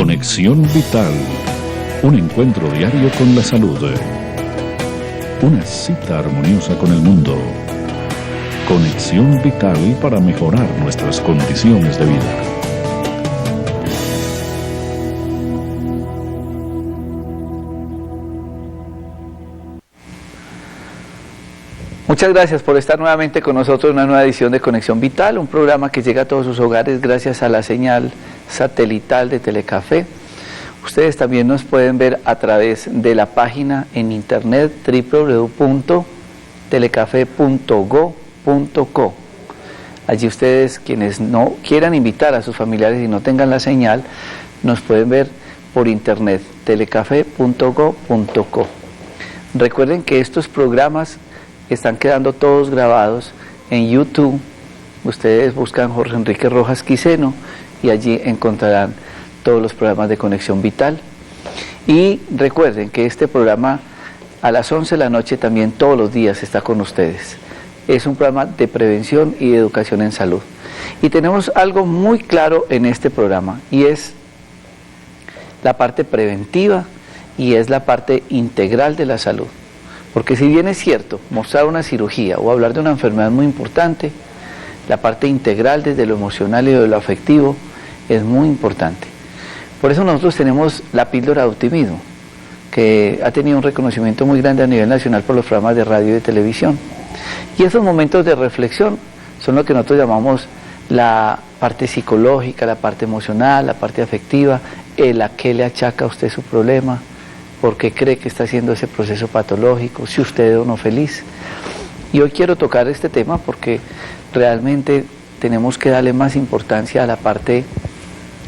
Conexión Vital, un encuentro diario con la salud. Una cita armoniosa con el mundo. Conexión Vital para mejorar nuestras condiciones de vida. Muchas gracias por estar nuevamente con nosotros en una nueva edición de Conexión Vital, un programa que llega a todos sus hogares gracias a la señal satelital de Telecafé. Ustedes también nos pueden ver a través de la página en internet www.telecafé.go.co. Allí ustedes, quienes no quieran invitar a sus familiares y no tengan la señal, nos pueden ver por internet, telecafé.go.co. Recuerden que estos programas están quedando todos grabados en YouTube. Ustedes buscan Jorge Enrique Rojas Quiseno y allí encontrarán todos los programas de Conexión Vital. Y recuerden que este programa a las 11 de la noche también todos los días está con ustedes. Es un programa de prevención y de educación en salud. Y tenemos algo muy claro en este programa y es la parte preventiva y es la parte integral de la salud. Porque si bien es cierto, mostrar una cirugía o hablar de una enfermedad muy importante, la parte integral desde lo emocional y de lo afectivo es muy importante. Por eso nosotros tenemos la píldora de optimismo, que ha tenido un reconocimiento muy grande a nivel nacional por los programas de radio y de televisión. Y esos momentos de reflexión son lo que nosotros llamamos la parte psicológica, la parte emocional, la parte afectiva, el a qué le achaca a usted su problema, por qué cree que está haciendo ese proceso patológico, si usted es o no feliz. Y hoy quiero tocar este tema porque realmente tenemos que darle más importancia a la parte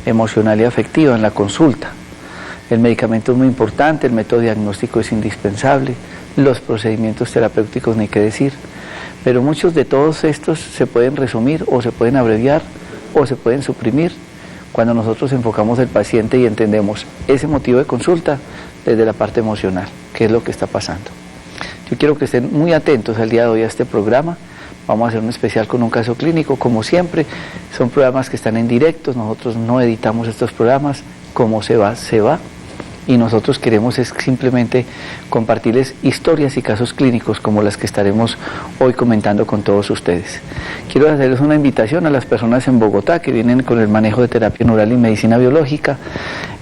emocional y afectiva en la consulta. El medicamento es muy importante, el método diagnóstico es indispensable, los procedimientos terapéuticos ni qué decir, pero muchos de todos estos se pueden resumir o se pueden abreviar o se pueden suprimir cuando nosotros enfocamos al paciente y entendemos ese motivo de consulta desde la parte emocional, qué es lo que está pasando. Yo quiero que estén muy atentos al día de hoy a este programa. Vamos a hacer un especial con un caso clínico, como siempre. Son programas que están en directo, nosotros no editamos estos programas, como se va, se va. Y nosotros queremos es simplemente compartirles historias y casos clínicos como las que estaremos hoy comentando con todos ustedes. Quiero hacerles una invitación a las personas en Bogotá que vienen con el manejo de terapia neural y medicina biológica.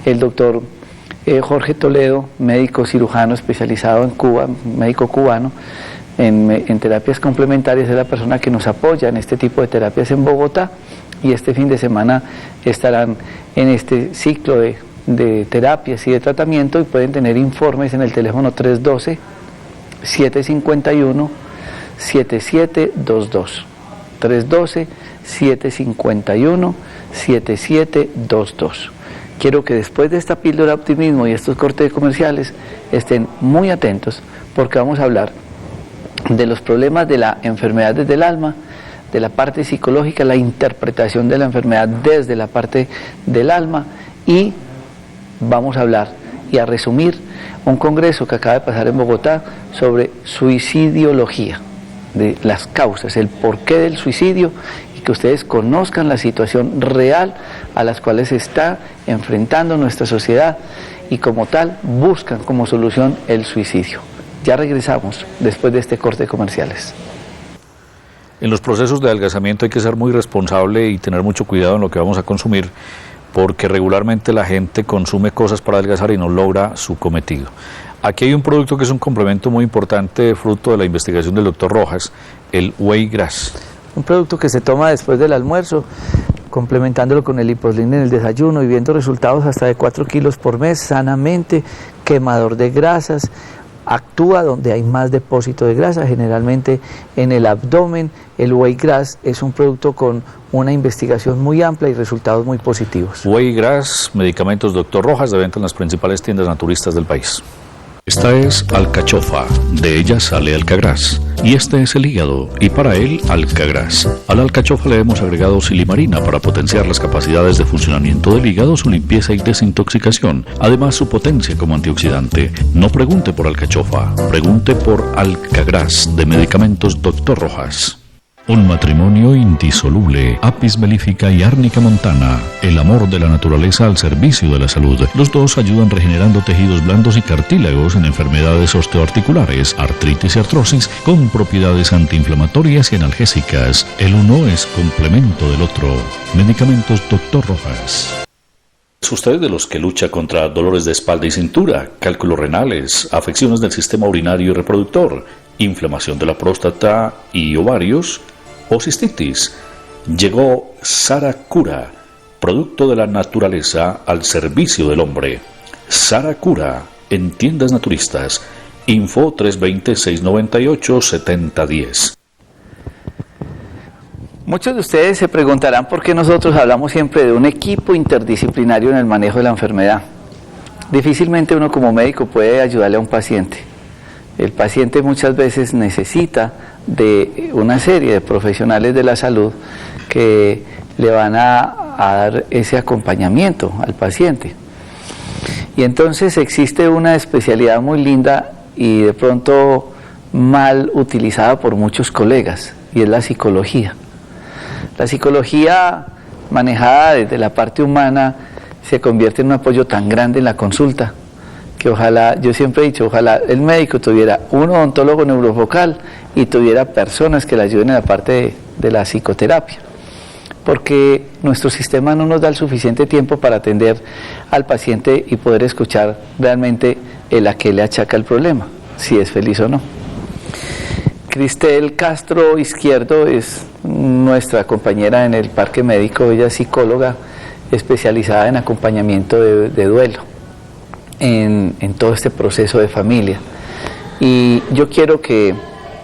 El doctor Jorge Toledo, médico cirujano especializado en Cuba, médico cubano, en terapias complementarias, es la persona que nos apoya en este tipo de terapias en Bogotá, y este fin de semana estarán en este ciclo de terapias y de tratamiento, y pueden tener informes en el teléfono 312-751-7722, 312-751-7722. Quiero que después de esta píldora de optimismo y estos cortes comerciales estén muy atentos, porque vamos a hablar de los problemas de la enfermedad desde el alma, de la parte psicológica, la interpretación de la enfermedad desde la parte del alma, y vamos a hablar y a resumir un congreso que acaba de pasar en Bogotá sobre suicidiología, de las causas, el porqué del suicidio, y que ustedes conozcan la situación real a las cuales se está enfrentando nuestra sociedad y como tal buscan como solución el suicidio. Ya regresamos después de este corte de comerciales. En los procesos de adelgazamiento hay que ser muy responsable y tener mucho cuidado en lo que vamos a consumir, porque regularmente la gente consume cosas para adelgazar y no logra su cometido. Aquí hay un producto que es un complemento muy importante, fruto de la investigación del doctor Rojas, el Whey Grass. Un producto que se toma después del almuerzo, complementándolo con el Liposlin en el desayuno y viendo resultados hasta de 4 kilos por mes, sanamente, quemador de grasas, actúa donde hay más depósito de grasa, generalmente en el abdomen. El Whey Grass es un producto con una investigación muy amplia y resultados muy positivos. Whey Grass, medicamentos Dr. Rojas, de venta en las principales tiendas naturistas del país. Esta es alcachofa, de ella sale alcagras, y este es el hígado, y para él alcagras. A la alcachofa le hemos agregado silimarina para potenciar las capacidades de funcionamiento del hígado, su limpieza y desintoxicación, además su potencia como antioxidante. No pregunte por alcachofa, pregunte por alcagras, de medicamentos Dr. Rojas. Un matrimonio indisoluble. Apis mellífica y árnica montana. El amor de la naturaleza al servicio de la salud. Los dos ayudan regenerando tejidos blandos y cartílagos en enfermedades osteoarticulares, artritis y artrosis, con propiedades antiinflamatorias y analgésicas. El uno es complemento del otro. Medicamentos Dr. Rojas. ¿Es usted de los que lucha contra dolores de espalda y cintura, cálculos renales, afecciones del sistema urinario y reproductor, inflamación de la próstata y ovarios o cistitis? Llegó Saracura, producto de la naturaleza al servicio del hombre. Saracura, en tiendas naturistas. Info 320-698-7010. Muchos de ustedes se preguntarán por qué nosotros hablamos siempre de un equipo interdisciplinario en el manejo de la enfermedad. Difícilmente uno como médico puede ayudarle a un paciente. El paciente muchas veces necesita de una serie de profesionales de la salud que le van a dar ese acompañamiento al paciente. Y entonces existe una especialidad muy linda y de pronto mal utilizada por muchos colegas, y es la psicología. La psicología manejada desde la parte humana se convierte en un apoyo tan grande en la consulta, que ojalá, yo siempre he dicho, ojalá el médico tuviera un odontólogo neurofocal y tuviera personas que le ayuden en la parte de la psicoterapia, porque nuestro sistema no nos da el suficiente tiempo para atender al paciente y poder escuchar realmente a qué le achaca el problema, si es feliz o no. Cristel Castro Izquierdo es nuestra compañera en el Parque Médico. Ella es psicóloga especializada en acompañamiento de duelo en todo este proceso de familia, y yo quiero que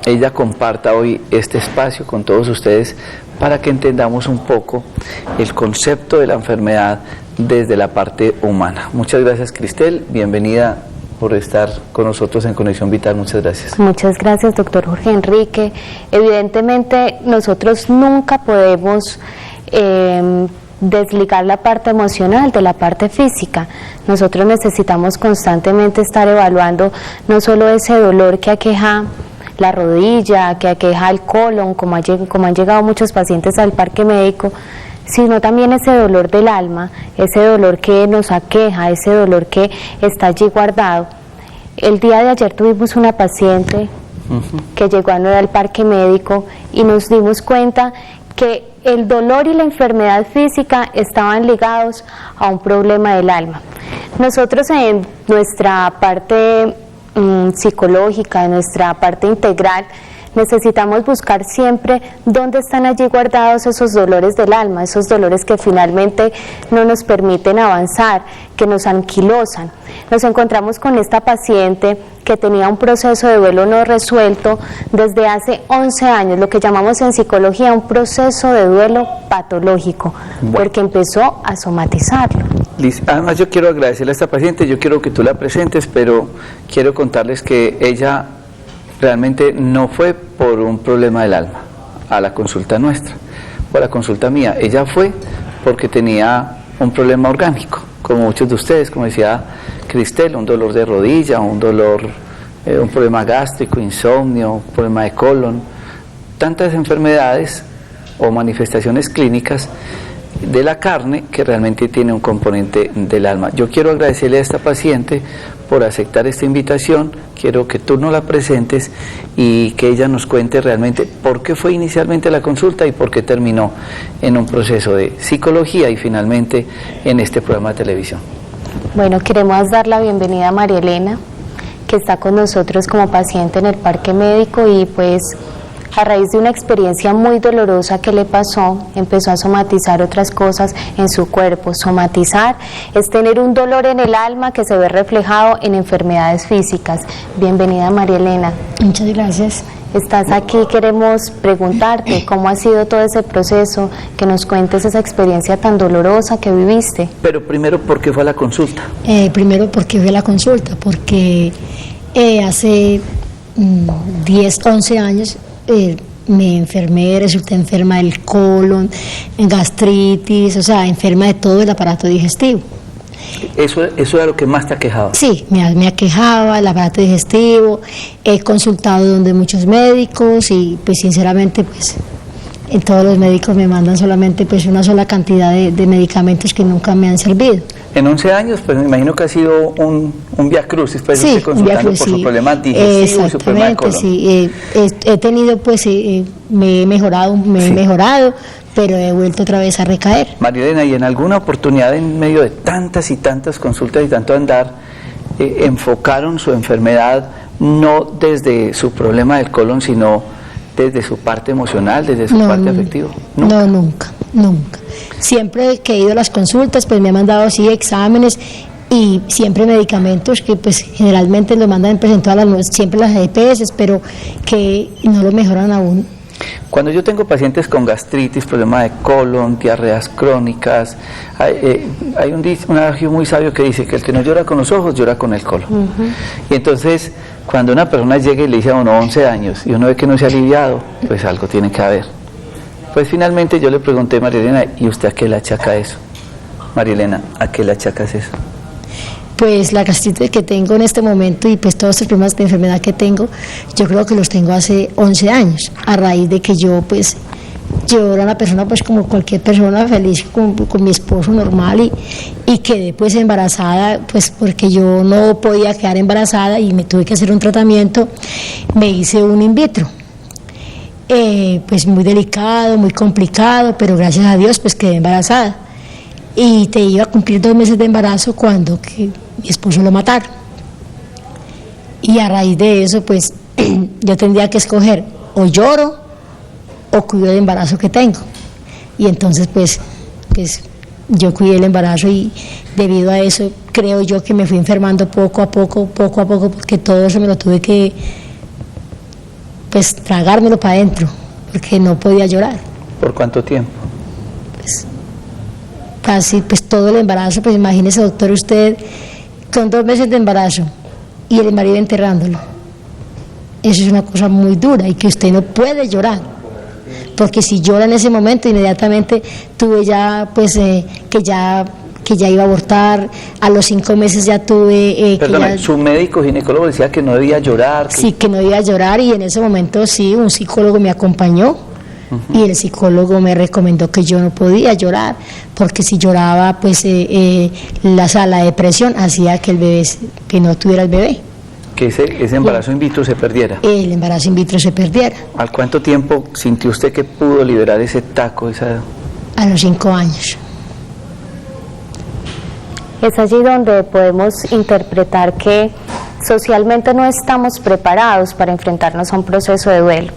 ella comparta hoy este espacio con todos ustedes para que entendamos un poco el concepto de la enfermedad desde la parte humana. Muchas gracias, Cristel, bienvenida por estar con nosotros en Conexión Vital. Muchas gracias. Muchas gracias, doctor Jorge Enrique. Evidentemente nosotros nunca podemos desligar la parte emocional de la parte física. Nosotros necesitamos constantemente estar evaluando no solo ese dolor que aqueja la rodilla, que aqueja el colon, como han llegado muchos pacientes al Parque Médico, sino también ese dolor del alma, ese dolor que nos aqueja, ese dolor que está allí guardado. El día de ayer tuvimos una paciente que llegó al Parque Médico y nos dimos cuenta que el dolor y la enfermedad física estaban ligados a un problema del alma. Nosotros en nuestra parte psicológica, en nuestra parte integral, necesitamos buscar siempre dónde están allí guardados esos dolores del alma, esos dolores que finalmente no nos permiten avanzar, que nos anquilosan. Nos encontramos con esta paciente que tenía un proceso de duelo no resuelto desde hace 11 años, lo que llamamos en psicología un proceso de duelo patológico, porque empezó a somatizarlo. Liz, además yo quiero agradecerle a esta paciente, yo quiero que tú la presentes, pero quiero contarles que ella realmente no fue por un problema del alma a la consulta nuestra o a la consulta mía. Ella fue porque tenía un problema orgánico, como muchos de ustedes, como decía Cristel, un dolor de rodilla, un problema gástrico, insomnio, un problema de colon, tantas enfermedades o manifestaciones clínicas de la carne que realmente tiene un componente del alma. Yo quiero agradecerle a esta paciente por aceptar esta invitación. Quiero que tú nos la presentes y que ella nos cuente realmente por qué fue inicialmente la consulta y por qué terminó en un proceso de psicología y finalmente en este programa de televisión. Bueno, queremos dar la bienvenida a María Elena, que está con nosotros como paciente en el Parque Médico, y pues a raíz de una experiencia muy dolorosa que le pasó, empezó a somatizar otras cosas en su cuerpo. Somatizar es tener un dolor en el alma que se ve reflejado en enfermedades físicas. Bienvenida, María Elena. Muchas gracias. Estás aquí, queremos preguntarte cómo ha sido todo ese proceso, que nos cuentes esa experiencia tan dolorosa que viviste. Pero primero, ¿por qué fue a la consulta? Primero, ¿por qué fue a la consulta? Porque hace 10, 11 años me enfermé, resulté enferma del colon, gastritis, o sea, enferma de todo el aparato digestivo. ¿Eso era lo que más te aquejaba? Sí, me aquejaba el aparato digestivo. He consultado donde muchos médicos y pues sinceramente pues todos los médicos me mandan solamente pues una sola cantidad de medicamentos que nunca me han servido. En 11 años, pues me imagino que ha sido un vía crucis, pues Sí, usted consultando por su problema digestivo y su problema de colon. Sí, he tenido pues, me he mejorado, pero he vuelto otra vez a recaer. María Elena, y en alguna oportunidad en medio de tantas y tantas consultas y tanto andar, enfocaron su enfermedad no desde su problema del colon, sino desde su parte emocional, desde su parte afectiva? ¿Nunca? No, nunca. Siempre que he ido a las consultas, pues me han mandado sí exámenes y siempre medicamentos que pues generalmente lo mandan presentados siempre las EPS, pero que no lo mejoran aún. Cuando yo tengo pacientes con gastritis, problema de colon, diarreas crónicas, hay un adagio muy sabio que dice que el que no llora con los ojos, llora con el colon. Y entonces, cuando una persona llega y le dice a uno 11 años y uno ve que no se ha aliviado, pues algo tiene que haber. Pues finalmente yo le pregunté a María Elena, ¿y usted a qué le achaca eso? María Elena, ¿a qué le achacas eso? Pues la gastritis que tengo en este momento y pues todos estos problemas de enfermedad que tengo, yo creo que los tengo hace 11 años, a raíz de que yo era una persona pues como cualquier persona feliz con mi esposo normal y quedé pues embarazada pues porque yo no podía quedar embarazada y me tuve que hacer un tratamiento, me hice un in vitro. Pues muy delicado, muy complicado, pero gracias a Dios pues quedé embarazada. Y te iba a cumplir 2 meses de embarazo cuando mi esposo lo mataron. Y a raíz de eso, pues yo tendría que escoger o lloro o cuido el embarazo que tengo. Y entonces pues yo cuidé el embarazo y debido a eso creo yo que me fui enfermando poco a poco, porque todo eso me lo tuve que pues tragármelo para adentro, porque no podía llorar. ¿Por cuánto tiempo? Pues casi pues todo el embarazo, pues imagínese doctor usted con 2 meses de embarazo y el marido enterrándolo. Eso es una cosa muy dura y que usted no puede llorar, porque si llora en ese momento inmediatamente tuve ya pues que ya iba a abortar, a los 5 meses ya tuve... Perdón, su médico ginecólogo decía que no debía llorar. Sí, que no debía llorar y en ese momento sí, un psicólogo me acompañó. Y el psicólogo me recomendó que yo no podía llorar, porque si lloraba, pues la depresión hacía que el bebé, que no tuviera el bebé. Que ese embarazo in vitro se perdiera. El embarazo in vitro se perdiera. ¿Al cuánto tiempo sintió usted que pudo liberar ese taco, A los 5 años. Es allí donde podemos interpretar que socialmente no estamos preparados para enfrentarnos a un proceso de duelo.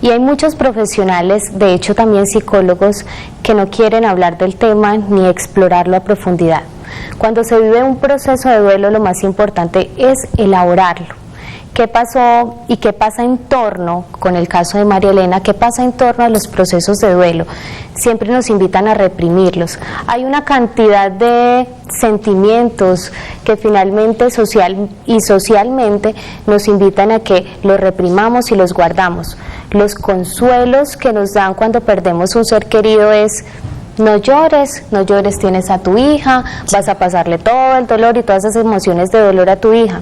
Y hay muchos profesionales, de hecho también psicólogos, que no quieren hablar del tema ni explorarlo a profundidad. Cuando se vive un proceso de duelo, lo más importante es elaborarlo. ¿Qué pasó y qué pasa en torno, con el caso de María Elena, qué pasa en torno a los procesos de duelo? Siempre nos invitan a reprimirlos. Hay una cantidad de sentimientos que finalmente socialmente nos invitan a que los reprimamos y los guardamos. Los consuelos que nos dan cuando perdemos un ser querido es: no llores, tienes a tu hija, vas a pasarle todo el dolor y todas esas emociones de dolor a tu hija.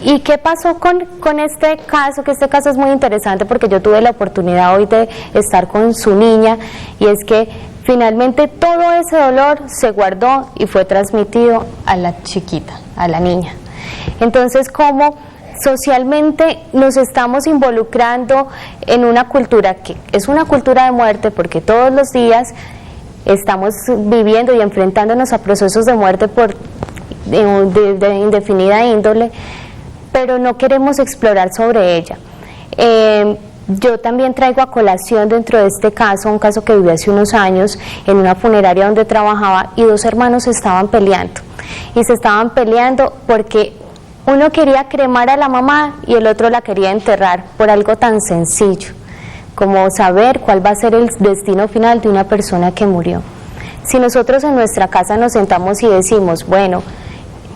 ¿Y qué pasó con este caso? Que este caso es muy interesante porque yo tuve la oportunidad hoy de estar con su niña, y es que finalmente todo ese dolor se guardó y fue transmitido a la chiquita, a la niña. Entonces, ¿cómo socialmente nos estamos involucrando en una cultura que es una cultura de muerte? Porque todos los días estamos viviendo y enfrentándonos a procesos de muerte de indefinida índole, pero no queremos explorar sobre ella. Yo también traigo a colación dentro de este caso, un caso que viví hace unos años en una funeraria donde trabajaba, y 2 hermanos se estaban peleando. Y se estaban peleando porque uno quería cremar a la mamá y el otro la quería enterrar, por algo tan sencillo como saber cuál va a ser el destino final de una persona que murió. Si nosotros en nuestra casa nos sentamos y decimos, bueno,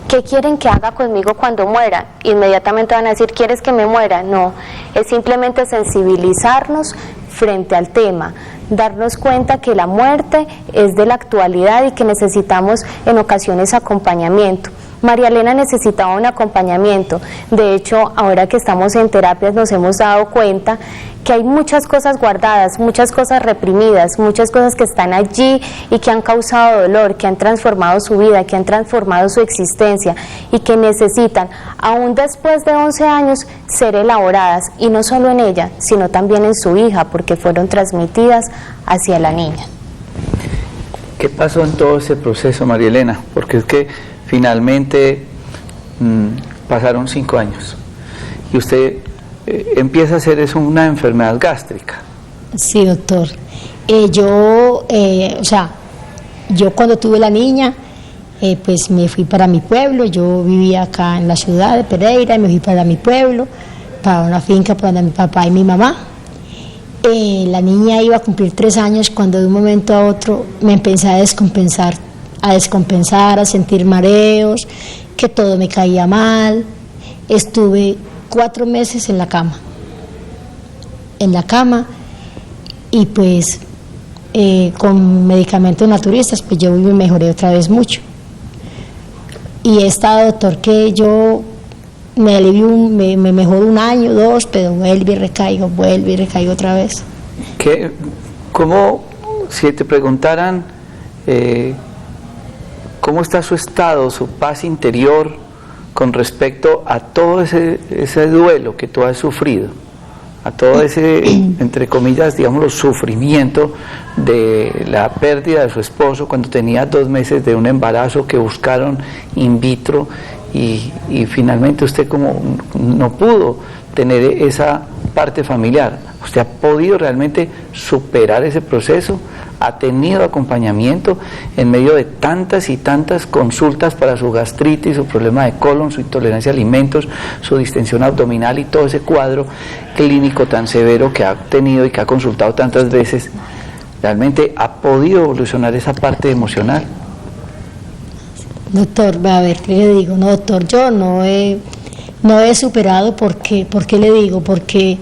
¿qué quieren que haga conmigo cuando muera? Inmediatamente van a decir, ¿quieres que me muera? No, es simplemente sensibilizarnos frente al tema, darnos cuenta que la muerte es de la actualidad y que necesitamos en ocasiones acompañamiento. María Elena necesitaba un acompañamiento. De hecho, ahora que estamos en terapias nos hemos dado cuenta que hay muchas cosas guardadas, muchas cosas reprimidas, muchas cosas que están allí y que han causado dolor, que han transformado su vida, que han transformado su existencia y que necesitan, aún después de 11 años, ser elaboradas, y no solo en ella, sino también en su hija, porque fueron transmitidas hacia la niña. ¿Qué pasó en todo ese proceso, María Elena? Porque es que finalmente pasaron 5 años y usted empieza a hacer eso una enfermedad gástrica. Sí, doctor. Yo cuando tuve la niña, pues me fui para mi pueblo. Yo vivía acá en la ciudad de Pereira y me fui para mi pueblo, para una finca para mi papá y mi mamá. La niña iba a cumplir 3 años cuando de un momento a otro me empecé a descompensar, a sentir mareos, que todo me caía mal. Estuve 4 meses en la cama y pues con medicamentos naturistas pues yo me mejoré otra vez mucho. Y he estado, doctor, que yo me alivio, me mejoro 1 año, 2, pero vuelvo y recaigo otra vez. ¿Cómo, si te preguntaran cómo está su estado, su paz interior con respecto a todo ese duelo que tú has sufrido, a todo ese, entre comillas, digamos, sufrimiento de la pérdida de su esposo cuando tenía 2 meses de un embarazo que buscaron in vitro y finalmente usted como no pudo tener esa parte familiar? ¿Usted ha podido realmente superar ese proceso? ¿Ha tenido acompañamiento en medio de tantas y tantas consultas para su gastritis, su problema de colon, su intolerancia a alimentos, su distensión abdominal y todo ese cuadro clínico tan severo que ha tenido y que ha consultado tantas veces? ¿Realmente ha podido evolucionar esa parte emocional? Doctor, a ver, ¿qué le digo? No, doctor, yo no he superado. ¿Por qué le digo? Porque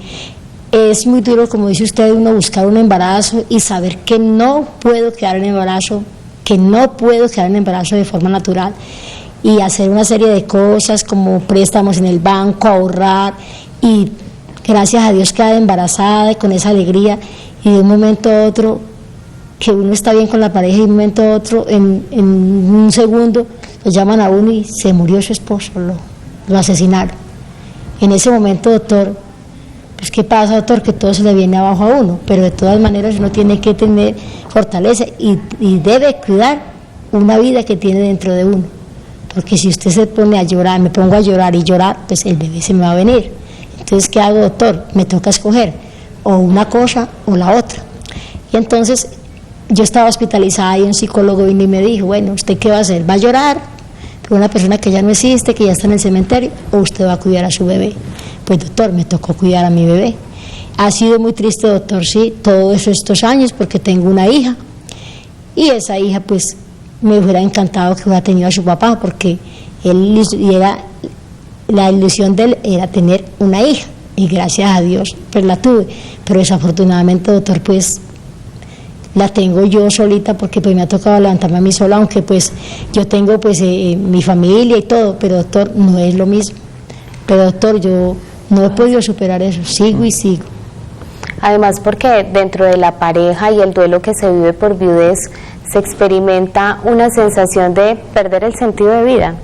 es muy duro, como dice usted, uno buscar un embarazo y saber que no puedo quedar en embarazo, de forma natural, y hacer una serie de cosas como préstamos en el banco, ahorrar, y gracias a Dios quedar embarazada y con esa alegría, y de un momento a otro que uno está bien con la pareja y de un momento a otro, en un segundo, lo llaman a uno y se murió su esposo, lo asesinaron. En ese momento, doctor, pues ¿qué pasa, doctor? Que todo se le viene abajo a uno, pero de todas maneras uno tiene que tener fortaleza y debe cuidar una vida que tiene dentro de uno, porque si usted se pone a llorar, me pongo a llorar y llorar, pues el bebé se me va a venir. Entonces, ¿qué hago, doctor? Me toca escoger o una cosa o la otra. Y entonces yo estaba hospitalizada y un psicólogo vino y me dijo, bueno, ¿usted qué va a hacer? ¿Va a llorar por una persona que ya no existe, que ya está en el cementerio, o usted va a cuidar a su bebé? Pues, doctor, me tocó cuidar a mi bebé. Ha sido muy triste, doctor, sí, todos estos años, porque tengo una hija, y esa hija, pues, me hubiera encantado que hubiera tenido a su papá, porque la ilusión de él era tener una hija, y gracias a Dios, pues la tuve, pero desafortunadamente, doctor, pues, la tengo yo solita, porque pues me ha tocado levantarme a mí sola, aunque pues yo tengo pues mi familia y todo, pero doctor, no es lo mismo. Pero doctor, yo no he podido superar eso, sigo y sigo. Además, porque dentro de la pareja y el duelo que se vive por viudez, se experimenta una sensación de perder el sentido de vida.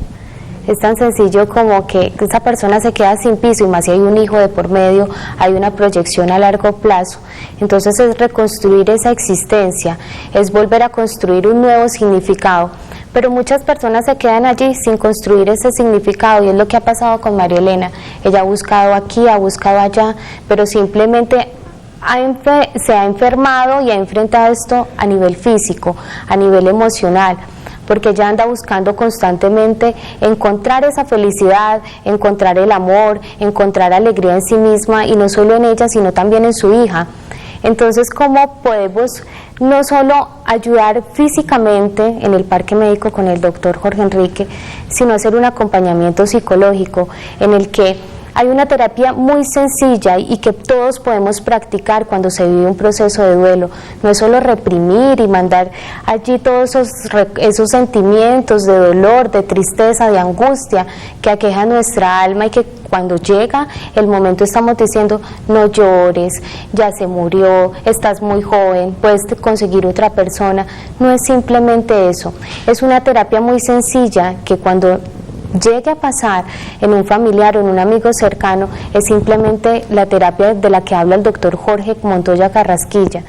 Es tan sencillo como que esa persona se queda sin piso, y más si hay un hijo de por medio, hay una proyección a largo plazo. Entonces es reconstruir esa existencia, es volver a construir un nuevo significado. Pero muchas personas se quedan allí sin construir ese significado, y es lo que ha pasado con María Elena. Ella ha buscado aquí, ha buscado allá, pero simplemente se ha enfermado y ha enfrentado esto a nivel físico, a nivel emocional, porque ella anda buscando constantemente encontrar esa felicidad, encontrar el amor, encontrar alegría en sí misma, y no solo en ella, sino también en su hija. Entonces, ¿cómo podemos no solo ayudar físicamente en el Parque Médico con el doctor Jorge Enrique, sino hacer un acompañamiento psicológico en el que hay una terapia muy sencilla y que todos podemos practicar cuando se vive un proceso de duelo. No es solo reprimir y mandar allí todos esos sentimientos de dolor, de tristeza, de angustia que aqueja nuestra alma, y que cuando llega el momento estamos diciendo: no llores, ya se murió, estás muy joven, puedes conseguir otra persona. No es simplemente eso, es una terapia muy sencilla que cuando llegue a pasar en un familiar o en un amigo cercano, es simplemente la terapia de la que habla el doctor Jorge Montoya Carrasquilla,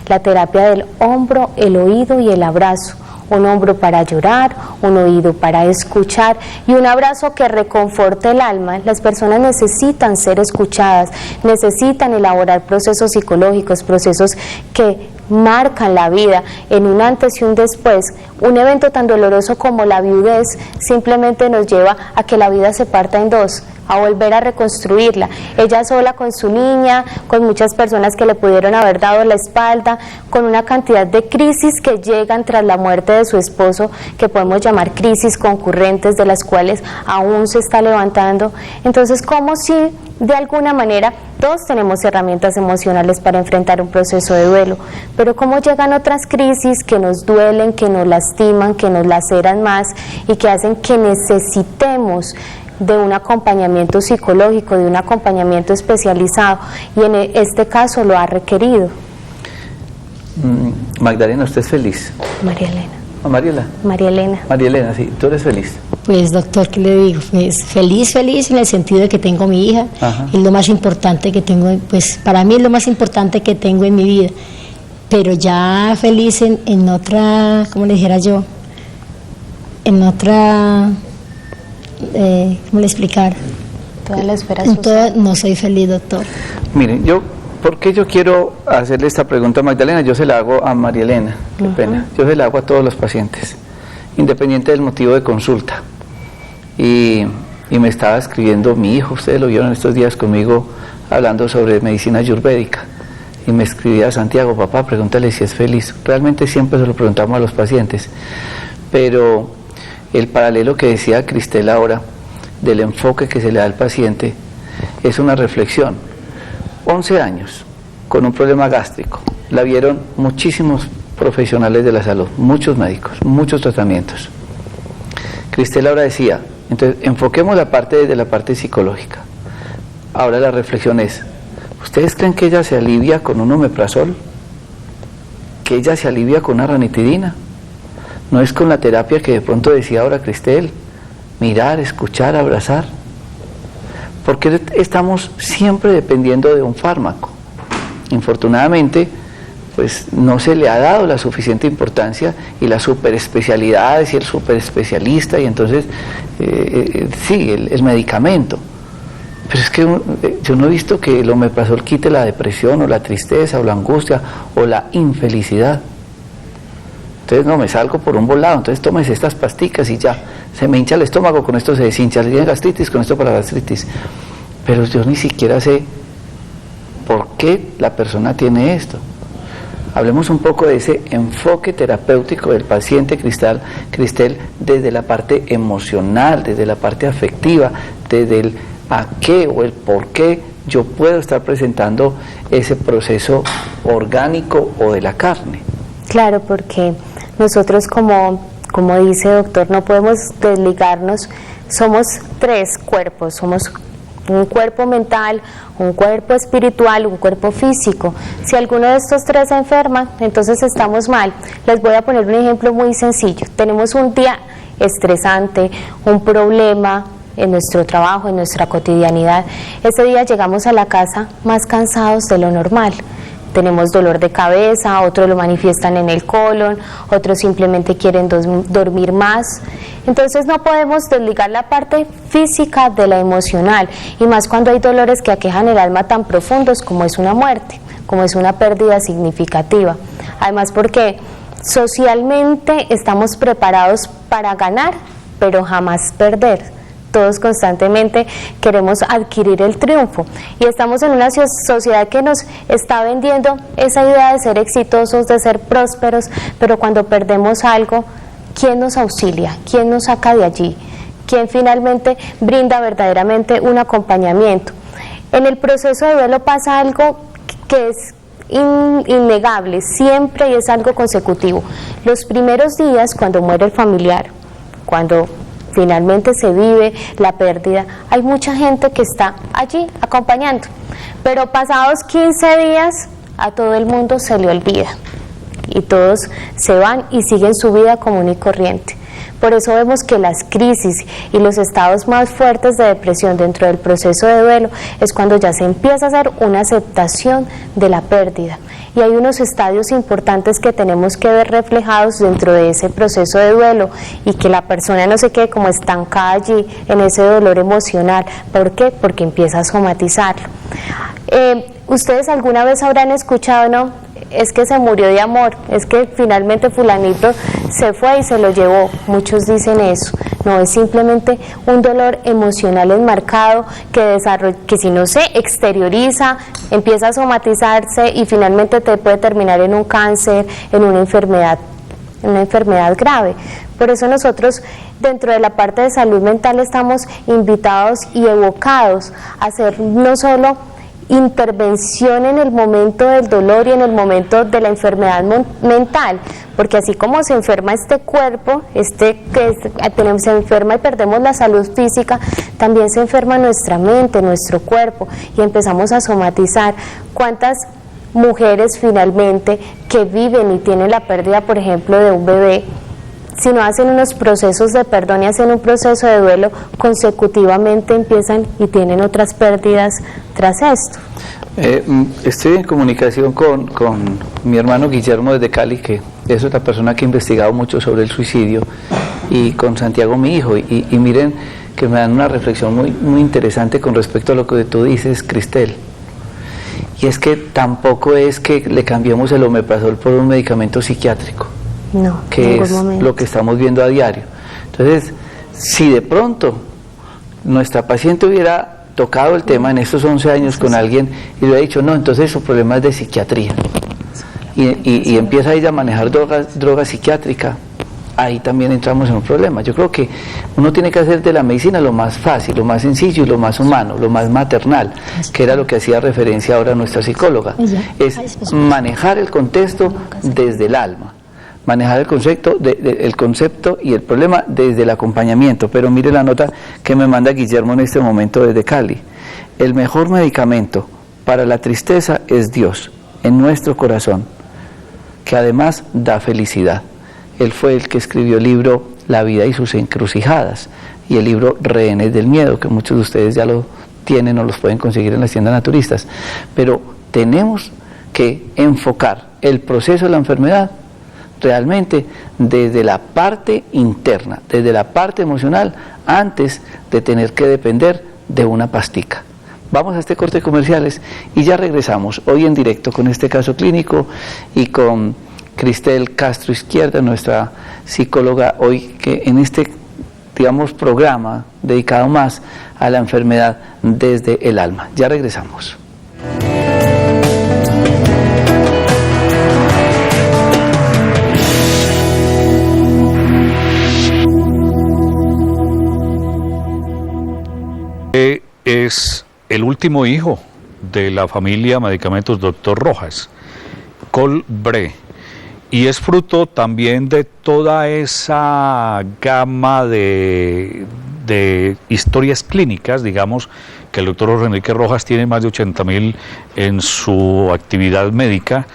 la terapia del hombro, el oído y el abrazo. Un hombro para llorar, un oído para escuchar y un abrazo que reconforte el alma. Las personas necesitan ser escuchadas, necesitan elaborar procesos psicológicos, procesos que marcan la vida en un antes y un después. Un evento tan doloroso como la viudez simplemente nos lleva a que la vida se parta en dos, a volver a reconstruirla, ella sola con su niña, con muchas personas que le pudieron haber dado la espalda, con una cantidad de crisis que llegan tras la muerte de su esposo, que podemos llamar crisis concurrentes, de las cuales aún se está levantando. Entonces, como si de alguna manera todos tenemos herramientas emocionales para enfrentar un proceso de duelo, pero cómo llegan otras crisis que nos duelen, que nos lastiman, que nos laceran más y que hacen que necesitemos de un acompañamiento psicológico, de un acompañamiento especializado, y en este caso lo ha requerido. Magdalena, ¿usted es feliz? María Elena. ¿Mariela? María Elena. María Elena, sí, ¿tú eres feliz? Pues doctor, ¿qué le digo? Pues feliz en el sentido de que tengo mi hija. Ajá. Es lo más importante que tengo, pues para mí es lo más importante que tengo en mi vida, pero ya feliz en otra, ¿cómo le dijera yo? En otra... ¿cómo le explicar? Toda la esfera En social. todo, no soy feliz, doctor. Miren, ¿por qué yo quiero hacerle esta pregunta a Magdalena? Yo se la hago a María Elena, qué pena. Yo se la hago a todos los pacientes, independiente del motivo de consulta. Y me estaba escribiendo mi hijo, ustedes lo vieron estos días conmigo, hablando sobre medicina ayurvédica. Y me escribía: Santiago, papá, pregúntale si es feliz. Realmente siempre se lo preguntamos a los pacientes, pero el paralelo que decía Cristel ahora, del enfoque que se le da al paciente, es una reflexión. 11 años, con un problema gástrico, la vieron muchísimos profesionales de la salud, muchos médicos, muchos tratamientos. Cristel ahora decía, entonces enfoquemos la parte desde la parte psicológica. Ahora la reflexión es: ¿ustedes creen que ella se alivia con un omeprazol? ¿Que ella se alivia con una ranitidina? No es con la terapia que de pronto decía ahora Cristel, mirar, escuchar, abrazar. ¿Por qué estamos siempre dependiendo de un fármaco? Infortunadamente, pues no se le ha dado la suficiente importancia, y las superespecialidades y el superespecialista, y entonces sí, el medicamento. Pero es que yo no he visto que el omeprazol quite la depresión o la tristeza o la angustia o la infelicidad. Entonces no, me salgo por un volado, entonces tómese estas pasticas y ya, se me hincha el estómago, con esto se deshincha, le tiene gastritis, con esto para la gastritis. Pero yo ni siquiera sé por qué la persona tiene esto. Hablemos un poco de ese enfoque terapéutico del paciente, Cristel, desde la parte emocional, desde la parte afectiva, desde el a qué o el por qué yo puedo estar presentando ese proceso orgánico o de la carne. Claro, porque nosotros, como dice el doctor, no podemos desligarnos. Somos tres cuerpos, somos un cuerpo mental, un cuerpo espiritual, un cuerpo físico. Si alguno de estos tres se enferma, entonces estamos mal. Les voy a poner un ejemplo muy sencillo. Tenemos un día estresante, un problema en nuestro trabajo, en nuestra cotidianidad. Ese día llegamos a la casa más cansados de lo normal. Tenemos dolor de cabeza, otros lo manifiestan en el colon, otros simplemente quieren dormir más. Entonces no podemos desligar la parte física de la emocional, y más cuando hay dolores que aquejan el alma tan profundos como es una muerte, como es una pérdida significativa. Además, porque socialmente estamos preparados para ganar, pero jamás perder. Todos constantemente queremos adquirir el triunfo, y estamos en una sociedad que nos está vendiendo esa idea de ser exitosos, de ser prósperos, pero cuando perdemos algo, ¿quién nos auxilia? ¿Quién nos saca de allí? quien finalmente brinda verdaderamente un acompañamiento. En el proceso de duelo pasa algo que es innegable, siempre, y es algo consecutivo. Los primeros días, cuando muere el familiar, cuando finalmente se vive la pérdida, hay mucha gente que está allí acompañando, pero pasados 15 días a todo el mundo se le olvida y todos se van y siguen su vida común y corriente. Por eso vemos que las crisis y los estados más fuertes de depresión dentro del proceso de duelo es cuando ya se empieza a hacer una aceptación de la pérdida. Y hay unos estadios importantes que tenemos que ver reflejados dentro de ese proceso de duelo y que la persona no se quede como estancada allí en ese dolor emocional. ¿Por qué? Porque empieza a somatizarlo. Ustedes alguna vez habrán escuchado, ¿no? Es que se murió de amor, es que finalmente fulanito se fue y se lo llevó. Muchos dicen eso. No, es simplemente un dolor emocional enmarcado que si no se exterioriza, empieza a somatizarse y finalmente te puede terminar en un cáncer, en una enfermedad grave. Por eso nosotros dentro de la parte de salud mental estamos invitados y evocados a hacer no solo intervención en el momento del dolor y en el momento de la enfermedad mental, porque así como se enferma este cuerpo, se enferma y perdemos la salud física, también se enferma nuestra mente, nuestro cuerpo, y empezamos a somatizar. ¿Cuántas mujeres finalmente que viven y tienen la pérdida, por ejemplo, de un bebé, si no hacen unos procesos de perdón y hacen un proceso de duelo, consecutivamente empiezan y tienen otras pérdidas tras esto? Estoy en comunicación con mi hermano Guillermo desde Cali, que es otra persona que ha investigado mucho sobre el suicidio, y con Santiago, mi hijo, y miren que me dan una reflexión muy interesante con respecto a lo que tú dices, Cristel. Y es que tampoco es que le cambiemos el omeprazol por un medicamento psiquiátrico. No, que es lo que estamos viendo a diario. Entonces, si de pronto nuestra paciente hubiera tocado el tema en estos 11 años con alguien y le hubiera dicho, no, entonces su problema es de psiquiatría, y empieza ella a manejar droga psiquiátrica, ahí también entramos en un problema. Yo creo que uno tiene que hacer de la medicina lo más fácil, lo más sencillo y lo más humano, lo más maternal, que era lo que hacía referencia ahora nuestra psicóloga, es manejar el contexto desde el alma, manejar el concepto y el problema desde el acompañamiento. Pero mire la nota que me manda Guillermo en este momento desde Cali. El mejor medicamento para la tristeza es Dios en nuestro corazón, que además da felicidad. Él fue el que escribió el libro La vida y sus encrucijadas y el libro Rehenes del miedo, que muchos de ustedes ya lo tienen o los pueden conseguir en las tiendas naturistas. Pero tenemos que enfocar el proceso de la enfermedad realmente desde la parte interna, desde la parte emocional, antes de tener que depender de una pastica. Vamos a este corte de comerciales y ya regresamos hoy en directo con este caso clínico y con Cristel Castro Izquierda, nuestra psicóloga, hoy que en este, digamos, programa dedicado más a la enfermedad desde el alma. Ya regresamos. Es el último hijo de la familia Medicamentos Dr. Rojas, Col Bre, y es fruto también de toda esa gama de historias clínicas, digamos, que el doctor Jorge Enrique Rojas tiene más de 80.000 en su actividad médica,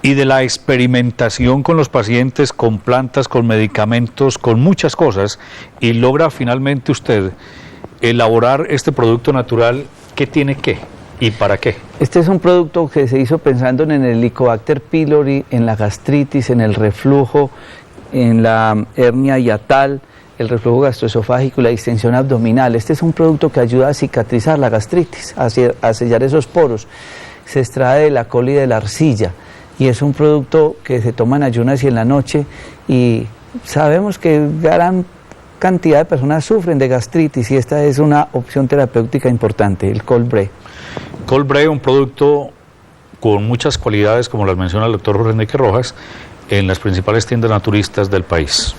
y de la experimentación con los pacientes, con plantas, con medicamentos, con muchas cosas, y logra finalmente usted elaborar este producto natural. ¿Qué tiene qué y para qué? Este es un producto que se hizo pensando en el Helicobacter pylori, en la gastritis, en el reflujo, en la hernia hiatal, el reflujo gastroesofágico y la distensión abdominal. Este es un producto que ayuda a cicatrizar la gastritis, a sellar esos poros. Se extrae de la col y de la arcilla y es un producto que se toma en ayunas y en la noche, y sabemos que gran cantidad de personas sufren de gastritis y esta es una opción terapéutica importante, el Col Bre. Col Bre, un producto con muchas cualidades, como las menciona el doctor Jorge Enrique Rojas, en las principales tiendas naturistas del país.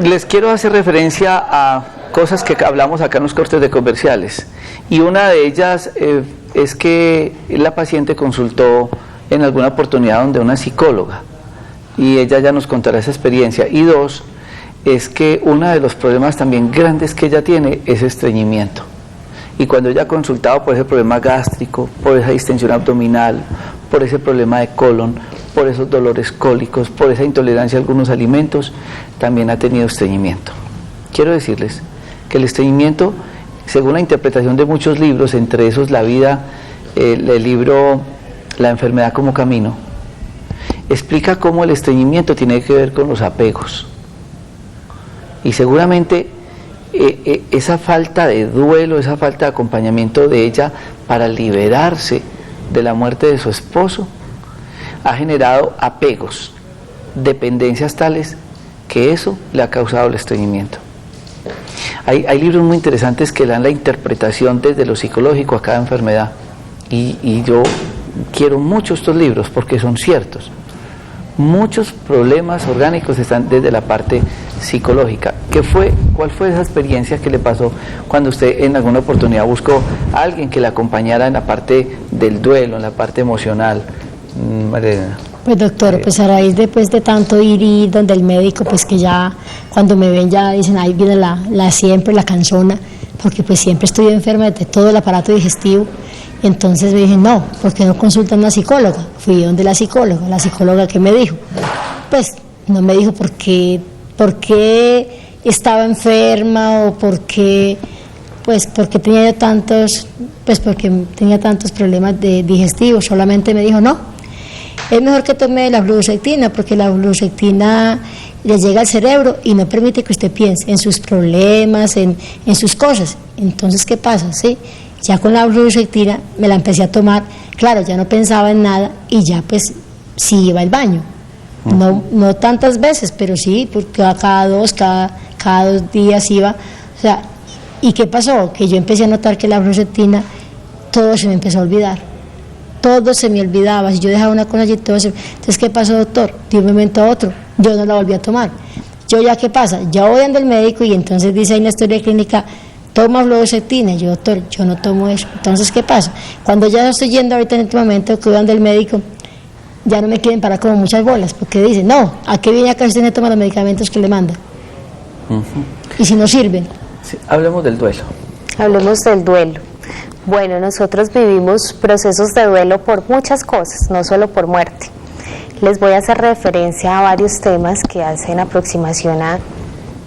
les quiero hacer referencia a cosas que hablamos acá en los cortes de comerciales, y una de ellas es que la paciente consultó en alguna oportunidad donde una psicóloga, y ella ya nos contará esa experiencia. Y dos, es que uno de los problemas también grandes que ella tiene es estreñimiento, y cuando ella ha consultado por ese problema gástrico, por esa distensión abdominal, por ese problema de colon, por esos dolores cólicos, por esa intolerancia a algunos alimentos, también ha tenido estreñimiento. Quiero decirles que el estreñimiento, según la interpretación de muchos libros, entre esos La Vida, el libro La enfermedad como camino, explica cómo el estreñimiento tiene que ver con los apegos. Y seguramente esa falta de duelo, esa falta de acompañamiento de ella para liberarse de la muerte de su esposo, ha generado apegos, dependencias tales que eso le ha causado el estreñimiento. Hay libros muy interesantes que dan la interpretación desde lo psicológico a cada enfermedad, y yo quiero mucho estos libros porque son ciertos. Muchos problemas orgánicos están desde la parte psicológica. ¿Cuál fue esa experiencia que le pasó cuando usted en alguna oportunidad buscó a alguien que le acompañara en la parte del duelo, en la parte emocional? María. Pues doctor, pues a raíz de tanto ir donde el médico, pues que ya cuando me ven ya dicen, ahí viene siempre la cansona, porque pues siempre estoy enferma de todo el aparato digestivo. Entonces me dije, no, ¿por qué no consultan a una psicóloga? Fui donde la psicóloga que me dijo, pues no me dijo por qué estaba enferma o porque tenía tantos problemas digestivos. Solamente me dijo, no, es mejor que tome la fluoxetina, porque la fluoxetina le llega al cerebro y no permite que usted piense en sus problemas, en sus cosas. Entonces, ¿qué pasa? ¿Sí? Ya con la fluoxetina me la empecé a tomar, claro, ya no pensaba en nada y ya pues sí iba al baño. No tantas veces, pero sí, porque cada 2 días iba. O sea, ¿y qué pasó? Que yo empecé a notar que la fluoxetina, todo se me empezó a olvidar. Todo se me olvidaba. Si yo dejaba una cosa y todo se... Entonces, ¿qué pasó, doctor? De un momento a otro, yo no la volví a tomar. Yo ya, ¿qué pasa? Ya voy donde el médico y entonces dice ahí en la historia clínica, toma fluoxetina. Yo, doctor, yo no tomo eso. Entonces, ¿qué pasa? Cuando ya estoy yendo ahorita en este momento que voy donde el médico, ya no me quieren parar como muchas bolas, porque dicen, no, ¿a qué viene acá si usted no toma los medicamentos que le mandan? Y si no sirven. Sí, hablemos del duelo. Hablemos del duelo. Bueno, nosotros vivimos procesos de duelo por muchas cosas, no solo por muerte. Les voy a hacer referencia a varios temas que hacen aproximación a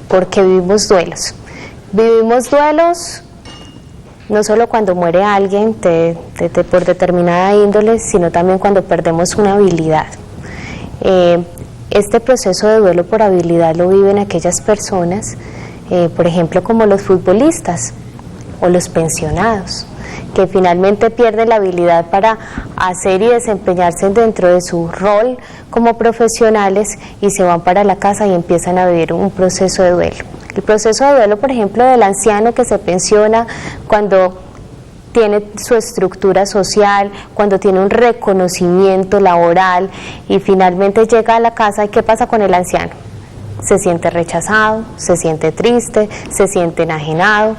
por qué vivimos duelos. Vivimos duelos no solo cuando muere alguien por determinada índole, sino también cuando perdemos una habilidad. Este proceso de duelo por habilidad lo viven aquellas personas, por ejemplo, como los futbolistas o los pensionados, que finalmente pierden la habilidad para hacer y desempeñarse dentro de su rol como profesionales y se van para la casa y empiezan a vivir un proceso de duelo. El proceso de duelo, por ejemplo, del anciano que se pensiona cuando tiene su estructura social, cuando tiene un reconocimiento laboral y finalmente llega a la casa, ¿y qué pasa con el anciano? Se siente rechazado, se siente triste, se siente enajenado,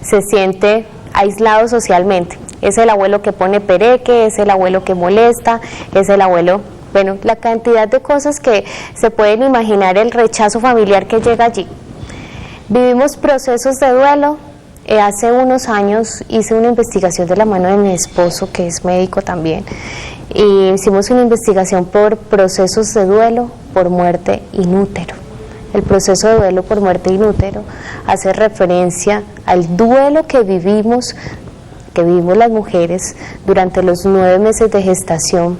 se siente aislado socialmente. Es el abuelo que pone pereque, es el abuelo que molesta, es el abuelo, bueno, la cantidad de cosas que se pueden imaginar, el rechazo familiar que llega allí. Vivimos procesos de duelo. Hace unos años hice una investigación de la mano de mi esposo, que es médico también, y hicimos una investigación por procesos de duelo por muerte in útero. El proceso de duelo por muerte in útero hace referencia al duelo que vivimos las mujeres durante los 9 meses de gestación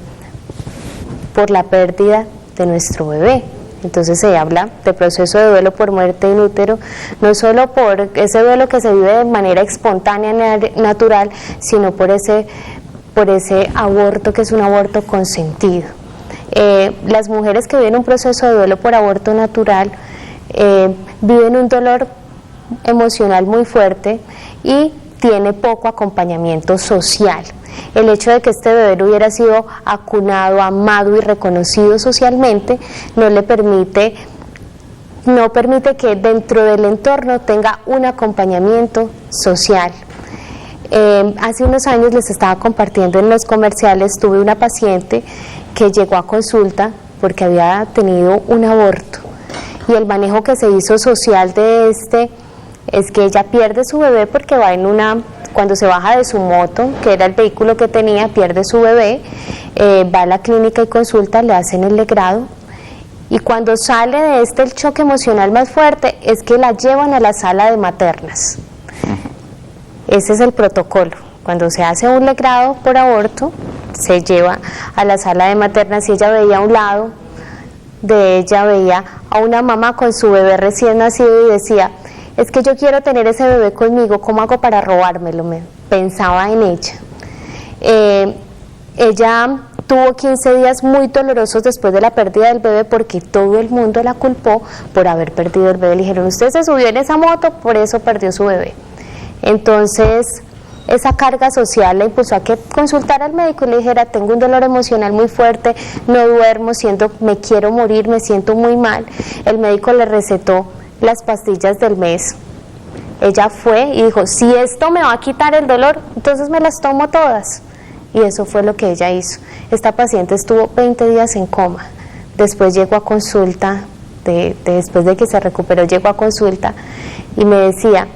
por la pérdida de nuestro bebé. Entonces se habla de proceso de duelo por muerte in útero, no solo por ese duelo que se vive de manera espontánea, natural, sino por ese aborto que es un aborto consentido. Las mujeres que viven un proceso de duelo por aborto natural viven un dolor emocional muy fuerte y tiene poco acompañamiento social. El hecho de que este bebé no hubiera sido acunado, amado y reconocido socialmente no le permite no permite que dentro del entorno tenga un acompañamiento social. Hace unos años les estaba compartiendo en los comerciales, tuve una paciente que llegó a consulta porque había tenido un aborto, y el manejo que se hizo social de es que ella pierde su bebé porque va cuando se baja de su moto, que era el vehículo que tenía, pierde su bebé, va a la clínica y consulta, le hacen el legrado, y cuando sale de el choque emocional más fuerte es que la llevan a la sala de maternas. Ese es el protocolo. Cuando se hace un legrado por aborto, se lleva a la sala de maternas, y ella veía a un lado de ella, veía a una mamá con su bebé recién nacido y decía, es que yo quiero tener ese bebé conmigo, ¿cómo hago para robármelo? Pensaba en ella. Ella tuvo 15 días muy dolorosos después de la pérdida del bebé, porque todo el mundo la culpó por haber perdido el bebé. Le dijeron, usted se subió en esa moto, por eso perdió su bebé. Entonces, esa carga social la impulsó a que consultara al médico y le dijera, tengo un dolor emocional muy fuerte, no duermo, me quiero morir, me siento muy mal. El médico le recetó las pastillas del mes. Ella fue y dijo, si esto me va a quitar el dolor, entonces me las tomo todas. Y eso fue lo que ella hizo. Esta paciente estuvo 20 días en coma. Después llegó a consulta, después de que se recuperó, llegó a consulta y me decía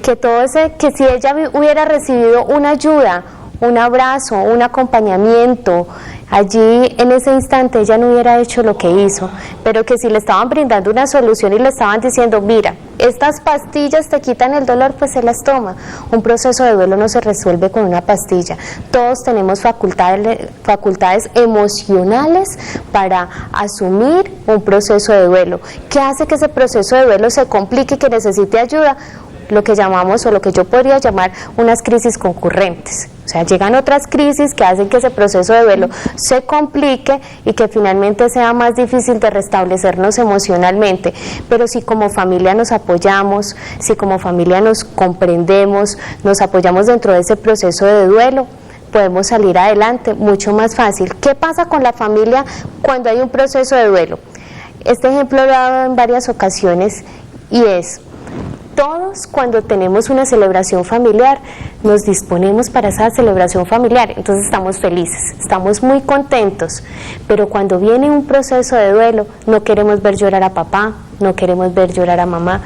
que si ella hubiera recibido una ayuda, un abrazo, un acompañamiento, allí en ese instante ella no hubiera hecho lo que hizo, pero que si le estaban brindando una solución y le estaban diciendo, mira, estas pastillas te quitan el dolor, pues se las toma. Un proceso de duelo no se resuelve con una pastilla. Todos tenemos facultades emocionales para asumir un proceso de duelo. ¿Qué hace que ese proceso de duelo se complique y que necesite ayuda? Lo que llamamos, o lo que yo podría llamar, unas crisis concurrentes. O sea, llegan otras crisis que hacen que ese proceso de duelo se complique y que finalmente sea más difícil de restablecernos emocionalmente. Pero si como familia nos apoyamos, si como familia nos comprendemos, nos apoyamos dentro de ese proceso de duelo, podemos salir adelante mucho más fácil. ¿Qué pasa con la familia cuando hay un proceso de duelo? Este ejemplo lo he dado en varias ocasiones, y es: todos, cuando tenemos una celebración familiar, nos disponemos para esa celebración familiar, entonces estamos felices, estamos muy contentos, pero cuando viene un proceso de duelo, no queremos ver llorar a papá, no queremos ver llorar a mamá,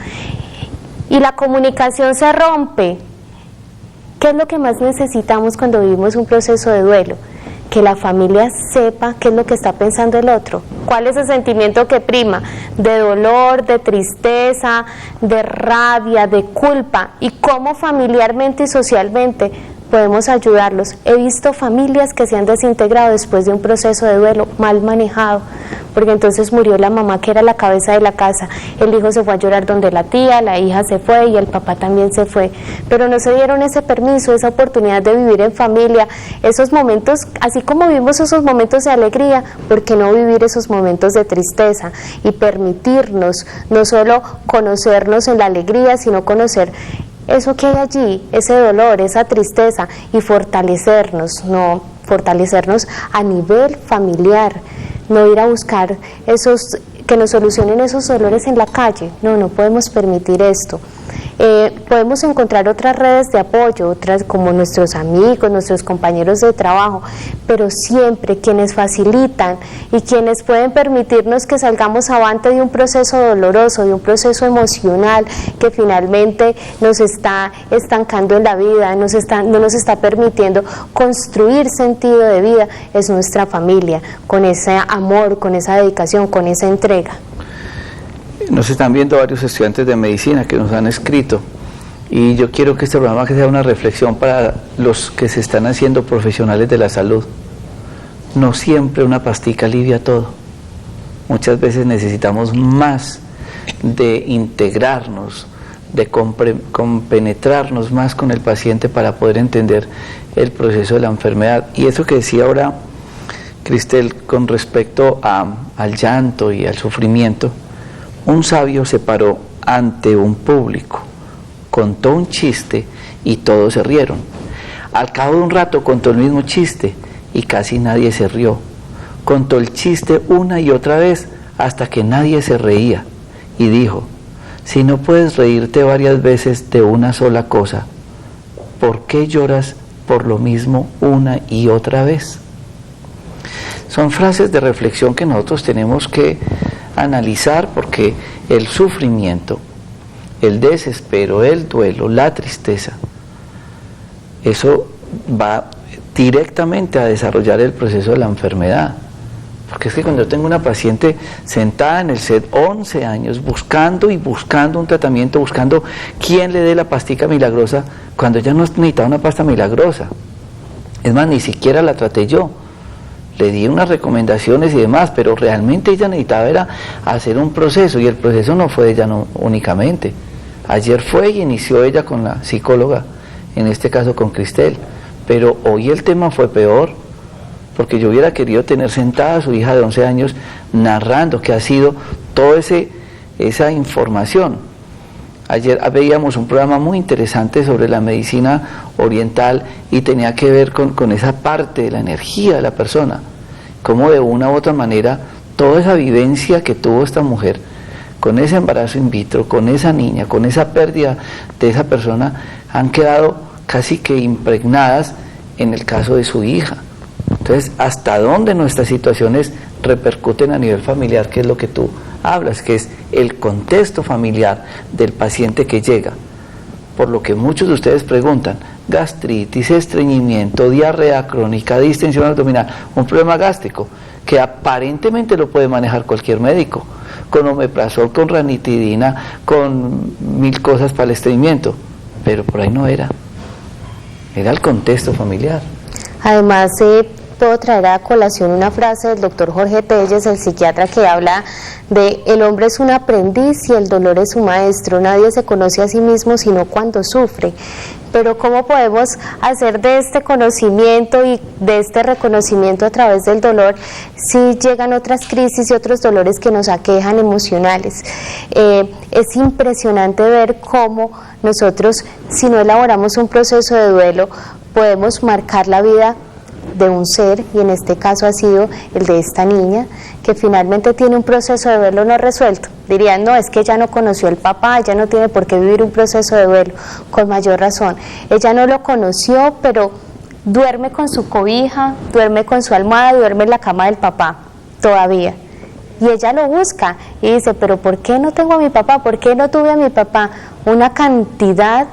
y la comunicación se rompe. ¿Qué es lo que más necesitamos cuando vivimos un proceso de duelo? Que la familia sepa qué es lo que está pensando el otro, cuál es el sentimiento que prima, de dolor, de tristeza, de rabia, de culpa, y cómo familiarmente y socialmente podemos ayudarlos. He visto familias que se han desintegrado después de un proceso de duelo mal manejado, porque entonces murió la mamá, que era la cabeza de la casa, el hijo se fue a llorar donde la tía, la hija se fue y el papá también se fue, pero no se dieron ese permiso, esa oportunidad de vivir en familia, esos momentos, así como vivimos esos momentos de alegría, ¿por qué no vivir esos momentos de tristeza y permitirnos no solo conocernos en la alegría, sino conocer eso que hay allí, ese dolor, esa tristeza, y fortalecernos, no fortalecernos a nivel familiar, no ir a buscar que nos solucionen esos dolores en la calle? No podemos permitir esto. Podemos encontrar otras redes de apoyo, otras como nuestros amigos, nuestros compañeros de trabajo, pero siempre quienes facilitan y quienes pueden permitirnos que salgamos avante de un proceso doloroso, de un proceso emocional que finalmente nos está estancando en la vida, no nos está permitiendo construir sentido de vida, es nuestra familia, con ese amor, con esa dedicación, con esa entrega. Nos están viendo varios estudiantes de medicina que nos han escrito, y yo quiero que este programa sea una reflexión para los que se están haciendo profesionales de la salud. No siempre una pastica alivia todo. Muchas veces necesitamos más de integrarnos, de compenetrarnos más con el paciente para poder entender el proceso de la enfermedad. Y eso que decía ahora Cristel con respecto al llanto y al sufrimiento, un sabio se paró ante un público, contó un chiste y todos se rieron. Al cabo de un rato contó el mismo chiste y casi nadie se rió. Contó el chiste una y otra vez hasta que nadie se reía. y dijo: si no puedes reírte varias veces de una sola cosa, ¿por qué lloras por lo mismo una y otra vez? Son frases de reflexión que nosotros tenemos que analizar, porque el sufrimiento, el desespero, el duelo, la tristeza, eso va directamente a desarrollar el proceso de la enfermedad. Porque es que cuando yo tengo una paciente sentada en el set 11 años buscando y buscando un tratamiento, buscando quién le dé la pastica milagrosa, cuando ella no necesitaba una pasta milagrosa, es más, ni siquiera la traté yo, le di unas recomendaciones y demás, pero realmente ella necesitaba era hacer un proceso, y el proceso no fue de ella únicamente. Ayer fue y inició ella con la psicóloga, en este caso con Cristel, pero hoy el tema fue peor, porque yo hubiera querido tener sentada a su hija de 11 años narrando qué ha sido toda esa información. Ayer veíamos un programa muy interesante sobre la medicina oriental y tenía que ver con esa parte de la energía de la persona, cómo de una u otra manera toda esa vivencia que tuvo esta mujer con ese embarazo in vitro, con esa niña, con esa pérdida de esa persona, han quedado casi que impregnadas en el caso de su hija. Entonces, ¿hasta dónde nuestras situaciones repercuten a nivel familiar? Que es lo que tú hablas, que es el contexto familiar del paciente que llega. Por lo que muchos de ustedes preguntan: gastritis, estreñimiento, diarrea crónica, distensión abdominal, un problema gástrico que aparentemente lo puede manejar cualquier médico, con omeprazol, con ranitidina, con 1000 cosas para el estreñimiento, pero por ahí no era el contexto familiar. Además, puedo traer a colación una frase del doctor Jorge Telles, el psiquiatra, que habla de: el hombre es un aprendiz y el dolor es su maestro, nadie se conoce a sí mismo sino cuando sufre. Pero ¿cómo podemos hacer de este conocimiento y de este reconocimiento a través del dolor si llegan otras crisis y otros dolores que nos aquejan emocionales? Es impresionante ver cómo nosotros, si no elaboramos un proceso de duelo, podemos marcar la vida de un ser, y en este caso ha sido el de esta niña, que finalmente tiene un proceso de duelo no resuelto. Dirían: no, es que ella no conoció al papá, ella no tiene por qué vivir un proceso de duelo. Con mayor razón, ella no lo conoció, pero duerme con su cobija, duerme con su almohada, duerme en la cama del papá, todavía. Y ella lo busca y dice: pero ¿por qué no tengo a mi papá? ¿Por qué no tuve a mi papá? Una cantidad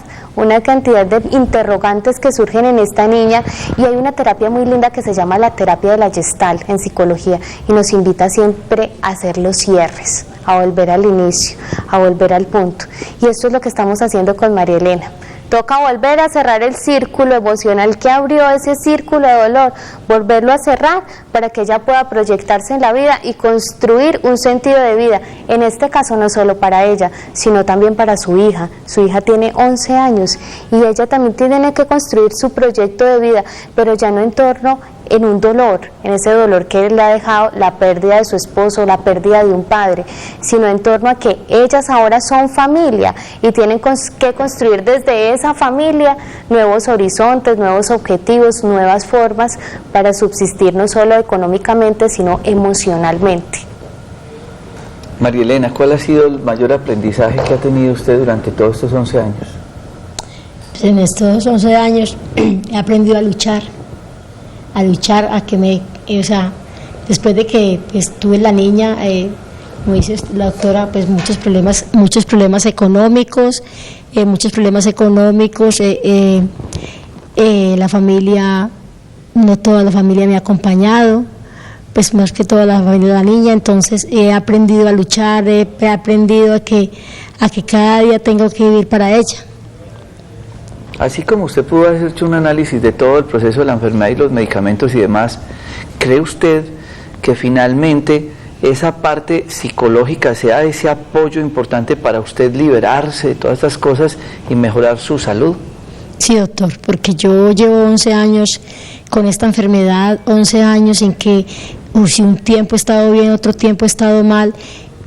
de interrogantes que surgen en esta niña, y hay una terapia muy linda que se llama la terapia de la Gestalt en psicología, y nos invita siempre a hacer los cierres, a volver al inicio, a volver al punto, y esto es lo que estamos haciendo con María Elena. Toca volver a cerrar el círculo emocional que abrió ese círculo de dolor, volverlo a cerrar para que ella pueda proyectarse en la vida y construir un sentido de vida, en este caso no solo para ella, sino también para su hija. Su hija tiene 11 años y ella también tiene que construir su proyecto de vida, pero ya no en torno en un dolor, en ese dolor que le ha dejado la pérdida de su esposo, la pérdida de un padre, sino en torno a que ellas ahora son familia y tienen que construir desde esa familia nuevos horizontes, nuevos objetivos, nuevas formas para subsistir no solo económicamente, sino emocionalmente. María Elena, ¿cuál ha sido el mayor aprendizaje que ha tenido usted durante todos estos 11 años? Pues en estos 11 años he aprendido a luchar, a que después de que pues, tuve la niña, como dice la doctora, pues muchos problemas económicos, la familia, no toda la familia me ha acompañado, pues más que toda la familia de la niña. Entonces he aprendido a luchar, he aprendido a que cada día tengo que vivir para ella. Así como usted pudo haber hecho un análisis de todo el proceso de la enfermedad y los medicamentos y demás, ¿cree usted que finalmente esa parte psicológica sea ese apoyo importante para usted liberarse de todas estas cosas y mejorar su salud? Sí, doctor, porque yo llevo 11 años con esta enfermedad, 11 años en que si un tiempo he estado bien, otro tiempo he estado mal,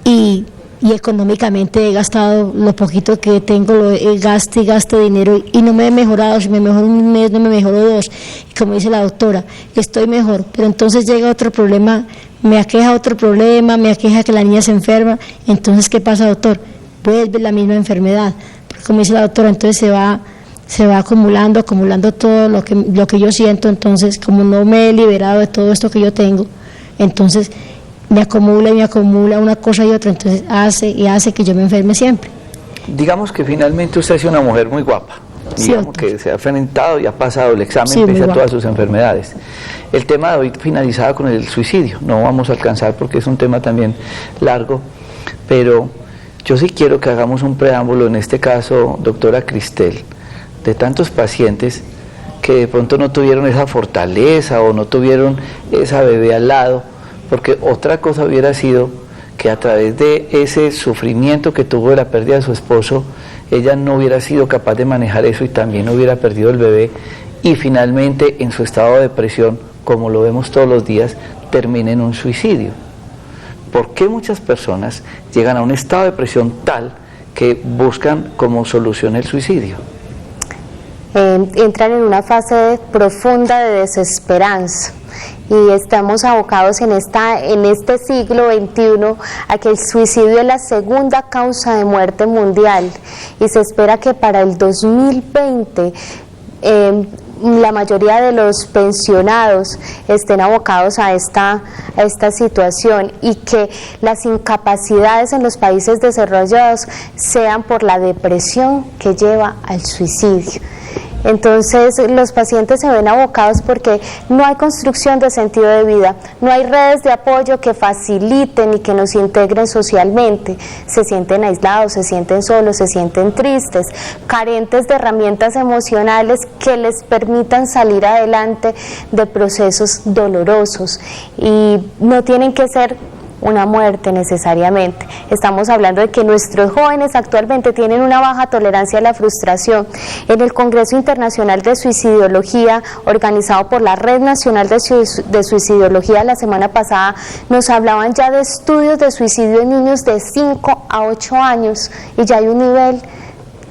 y económicamente he gastado lo poquito que tengo, gaste dinero y no me he mejorado. Si me mejoro un mes, no me mejoro 2, y como dice la doctora, estoy mejor, pero entonces llega otro problema me aqueja otro problema, me aqueja que la niña se enferma, entonces ¿qué pasa, doctor? Vuelve la misma enfermedad, porque como dice la doctora, entonces se va acumulando todo lo que yo siento, entonces como no me he liberado de todo esto que yo tengo, entonces me acumula una cosa y otra, entonces hace que yo me enferme siempre. Digamos que finalmente usted es una mujer muy guapa, digamos que se ha enfrentado y ha pasado el examen Sí, pese a todas sus enfermedades. El tema de hoy finalizaba con el suicidio, no vamos a alcanzar porque es un tema también largo, pero yo sí quiero que hagamos un preámbulo, en este caso, doctora Cristel, de tantos pacientes que de pronto no tuvieron esa fortaleza o no tuvieron esa bebé al lado, porque otra cosa hubiera sido que a través de ese sufrimiento que tuvo de la pérdida de su esposo, ella no hubiera sido capaz de manejar eso y también hubiera perdido el bebé y finalmente en su estado de depresión, como lo vemos todos los días, termina en un suicidio. ¿Por qué muchas personas llegan a un estado de depresión tal que buscan como solución el suicidio? Entran en una fase profunda de desesperanza y estamos abocados en este siglo XXI a que el suicidio es la segunda causa de muerte mundial y se espera que para el 2020 la mayoría de los pensionados estén abocados a esta situación y que las incapacidades en los países desarrollados sean por la depresión que lleva al suicidio. Entonces los pacientes se ven abocados porque no hay construcción de sentido de vida, no hay redes de apoyo que faciliten y que nos integren socialmente, se sienten aislados, se sienten solos, se sienten tristes, carentes de herramientas emocionales que les permitan salir adelante de procesos dolorosos y no tienen que ser una muerte necesariamente. Estamos hablando de que nuestros jóvenes actualmente tienen una baja tolerancia a la frustración. En el Congreso Internacional de Suicidología, organizado por la Red Nacional de Suicidología la semana pasada, nos hablaban ya de estudios de suicidio en niños de 5 a 8 años y ya hay un nivel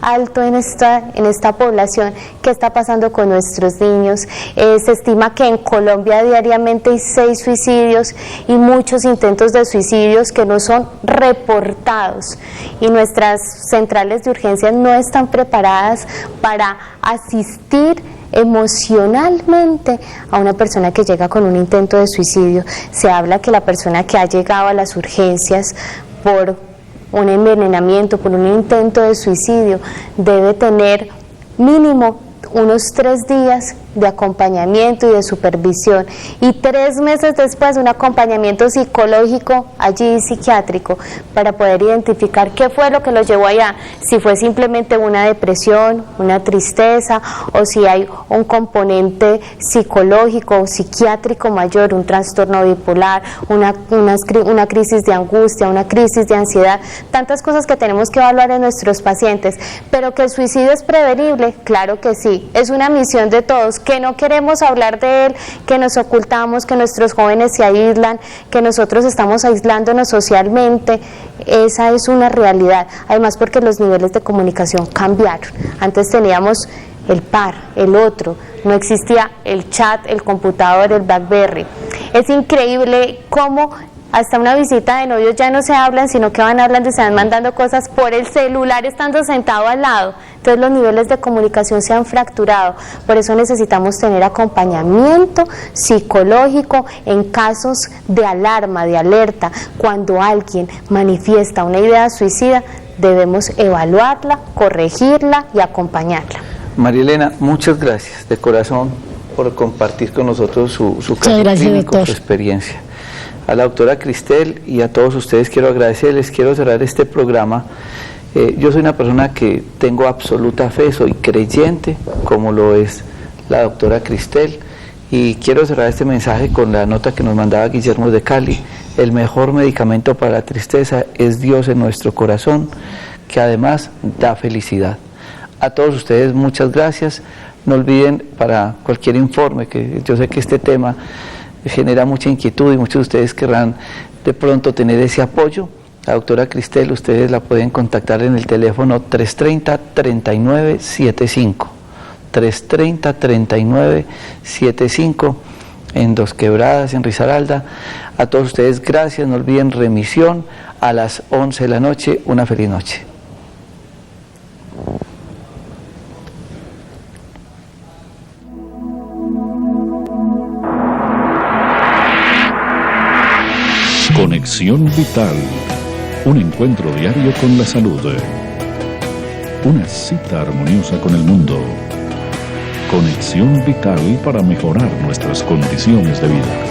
alto en esta población. ¿Qué está pasando con nuestros niños? Se estima que en Colombia diariamente hay 6 suicidios y muchos intentos de suicidios que no son reportados y nuestras centrales de urgencias no están preparadas para asistir emocionalmente a una persona que llega con un intento de suicidio. Se habla que la persona que ha llegado a las urgencias por un envenenamiento, por un intento de suicidio, debe tener mínimo unos 3 días de acompañamiento y de supervisión y 3 meses después un acompañamiento psicológico allí psiquiátrico para poder identificar qué fue lo que los llevó allá, si fue simplemente una depresión, una tristeza o si hay un componente psicológico o psiquiátrico mayor, un trastorno bipolar, una crisis de angustia, una crisis de ansiedad, tantas cosas que tenemos que evaluar en nuestros pacientes, pero que el suicidio es prevenible, claro que sí, es una misión de todos, que no queremos hablar de él, que nos ocultamos, que nuestros jóvenes se aíslan, que nosotros estamos aislándonos socialmente, esa es una realidad, además porque los niveles de comunicación cambiaron. Antes teníamos el par, el otro, no existía el chat, el computador, el BlackBerry. Es increíble cómo hasta una visita de novios ya no se hablan, sino que van hablando y se van mandando cosas por el celular estando sentado al lado. Entonces los niveles de comunicación se han fracturado. Por eso necesitamos tener acompañamiento psicológico en casos de alarma, de alerta. Cuando alguien manifiesta una idea suicida, debemos evaluarla, corregirla y acompañarla. María Elena, muchas gracias de corazón por compartir con nosotros su caso clínico, su experiencia. A la doctora Cristel y a todos ustedes quiero agradecerles, quiero cerrar este programa. Yo soy una persona que tengo absoluta fe, soy creyente, como lo es la doctora Cristel, y quiero cerrar este mensaje con la nota que nos mandaba Guillermo de Cali. El mejor medicamento para la tristeza es Dios en nuestro corazón, que además da felicidad. A todos ustedes muchas gracias. No olviden, para cualquier informe, que yo sé que este tema genera mucha inquietud y muchos de ustedes querrán de pronto tener ese apoyo. La doctora Cristel, ustedes la pueden contactar en el teléfono 330-3975, 330-3975, en Dos Quebradas, en Risaralda. A todos ustedes, gracias. No olviden remisión a las 11 de la noche. Una feliz noche. Conexión Vital. Un encuentro diario con la salud. Una cita armoniosa con el mundo. Conexión Vital para mejorar nuestras condiciones de vida.